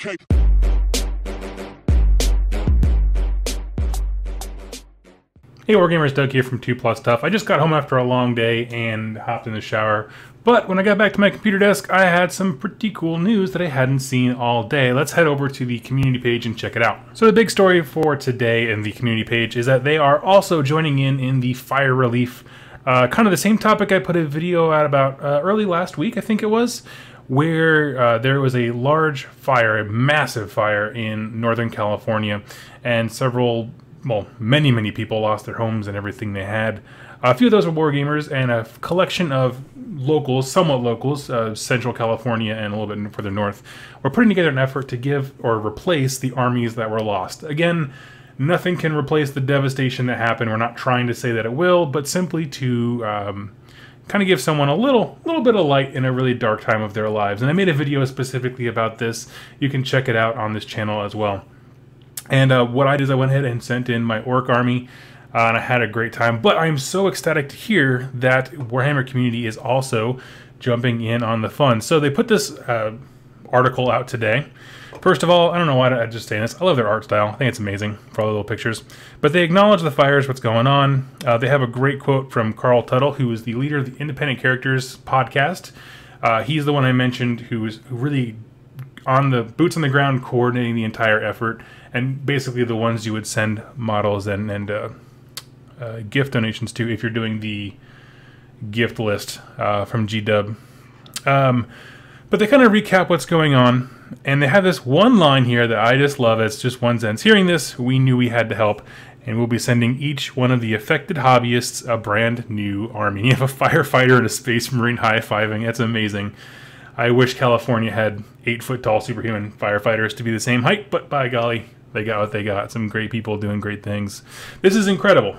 Okay. Hey Wargamers, Doug here from 2 Plus Stuff. I just got home after a long day and hopped in the shower, but when I got back to my computer desk, I had some pretty cool news that I hadn't seen all day. Let's head over to the community page and check it out. So the big story for today in the community page is that they are also joining in the fire relief, kind of the same topic I put a video out about early last week, I think it was, where there was a large fire, a massive fire in Northern California, and many people lost their homes and everything they had. A few of those were Wargamers, and a collection of locals, somewhat locals, Central California and a little bit further north, were putting together an effort to give or replace the armies that were lost. Again, nothing can replace the devastation that happened. We're not trying to say that it will, but simply to kind of give someone a little bit of light in a really dark time of their lives. And I made a video specifically about this. You can check it out on this channel as well. And what I did is I went ahead and sent in my orc army, and I had a great time. But I'm so ecstatic to hear that Warhammer community is also jumping in on the fun. So they put this article out today. First of all, I don't know why I'm just saying this. I love their art style. I think it's amazing for all the little pictures. But they acknowledge the fires, what's going on. They have a great quote from Carl Tuttle, who is the leader of the Independent Characters podcast. He's the one I mentioned who really on the boots on the ground coordinating the entire effort, and basically the ones you would send models and gift donations to if you're doing the gift list from GW. But they kind of recap what's going on, and they have this one line here that I just love. It's just one sentence. Hearing this, we knew we had to help, and we'll be sending each one of the affected hobbyists a brand new army. You have a firefighter and a space marine high-fiving. That's amazing. I wish California had 8-foot-tall superhuman firefighters to be the same height, but by golly, they got what they got. Some great people doing great things. This is incredible.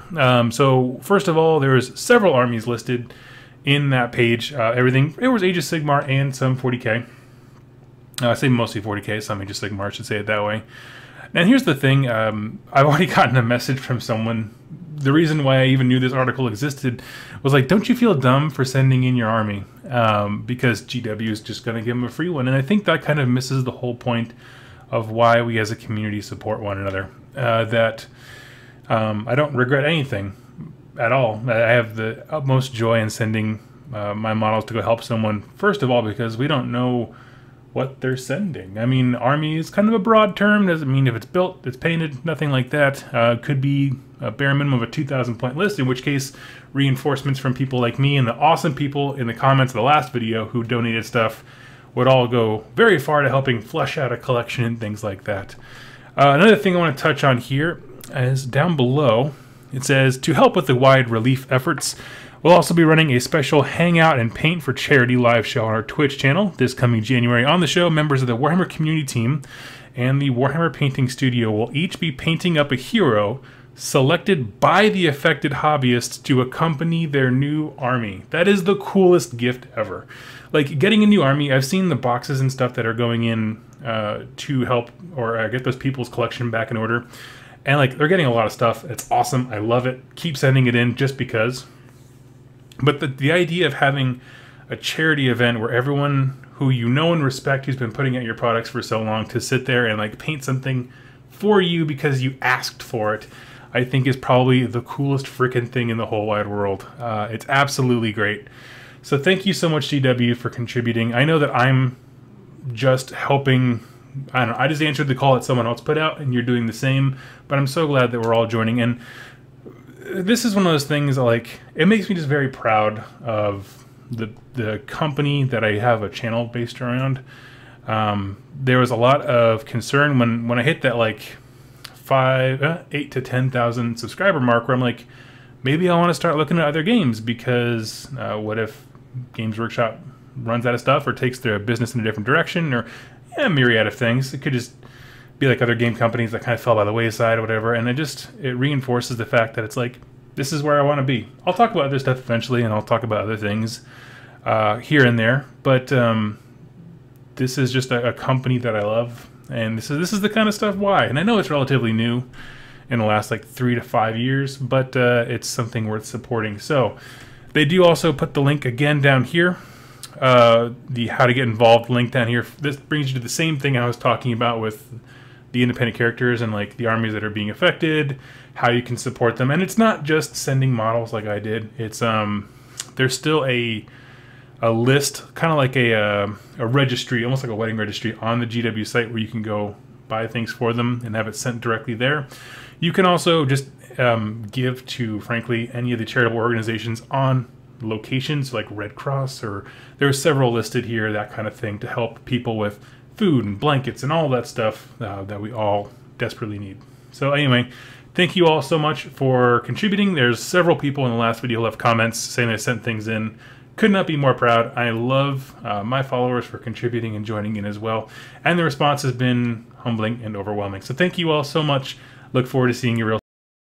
So first of all, there's several armies listed in that page. Everything. It was Age of Sigmar and some 40k. I say mostly 40k, some Age of Sigmar, I should say it that way. And here's the thing. I've already gotten a message from someone. The reason why I even knew this article existed was like, don't you feel dumb for sending in your army? Because GW is just going to give them a free one. And I think that kind of misses the whole point of why we as a community support one another. I don't regret anything at all. I have the utmost joy in sending my models to go help someone. First of all, because we don't know what they're sending. I mean, army is kind of a broad term. Doesn't mean if it's built, it's painted, nothing like that. Could be a bare minimum of a 2,000 point list, in which case reinforcements from people like me and the awesome people in the comments of the last video who donated stuff would all go very far to helping flesh out a collection and things like that. Another thing I want to touch on here is down below. It says, to help with the wide relief efforts, we'll also be running a special Hangout and Paint for Charity live show on our Twitch channel this coming January. On the show, members of the Warhammer community team and the Warhammer Painting Studio will each be painting up a hero selected by the affected hobbyists to accompany their new army. That is the coolest gift ever. Like, getting a new army, I've seen the boxes and stuff that are going in to help or get those people's collection back in order. And like, they're getting a lot of stuff. It's awesome. I love it. Keep sending it in just because. But the idea of having a charity event where everyone who you know and respect, who's been putting out your products for so long, to sit there and like paint something for you because you asked for it, I think is probably the coolest freaking thing in the whole wide world. It's absolutely great. So thank you so much, GW, for contributing. I know that I'm just helping. I don't know, I just answered the call that someone else put out, and you're doing the same, but I'm so glad that we're all joining. And this is one of those things that, like, it makes me just very proud of the company that I have a channel based around. There was a lot of concern when I hit that like 8 to 10,000 subscriber mark, where I'm like, maybe I want to start looking at other games, because what if Games Workshop runs out of stuff or takes their business in a different direction, or a myriad of things. It could just be like other game companies that kind of fell by the wayside or whatever, and it reinforces the fact that it's like, this is where I want to be. I'll talk about other stuff eventually, and I'll talk about other things here and there, but this is just a company that I love, and this is the kind of stuff why. And I know it's relatively new in the last like 3 to 5 years, but it's something worth supporting. So they do also put the link again down here the how to get involved link down here. This brings you to the same thing I was talking about with the independent characters and like the armies that are being affected, how you can support them. And it's not just sending models like I did. It's there's still a list, kind of like a registry, almost like a wedding registry on the GW site where you can go buy things for them and have it sent directly there. You can also just give to, frankly, any of the charitable organizations on locations like Red Cross, or there are several listed here, that kind of thing, to help people with food and blankets and all that stuff that we all desperately need. So anyway, thank you all so much for contributing. There's several people in the last video who left comments saying they sent things in. Could not be more proud. I love my followers for contributing and joining in as well. And the response has been humbling and overwhelming. So thank you all so much. Look forward to seeing you real soon.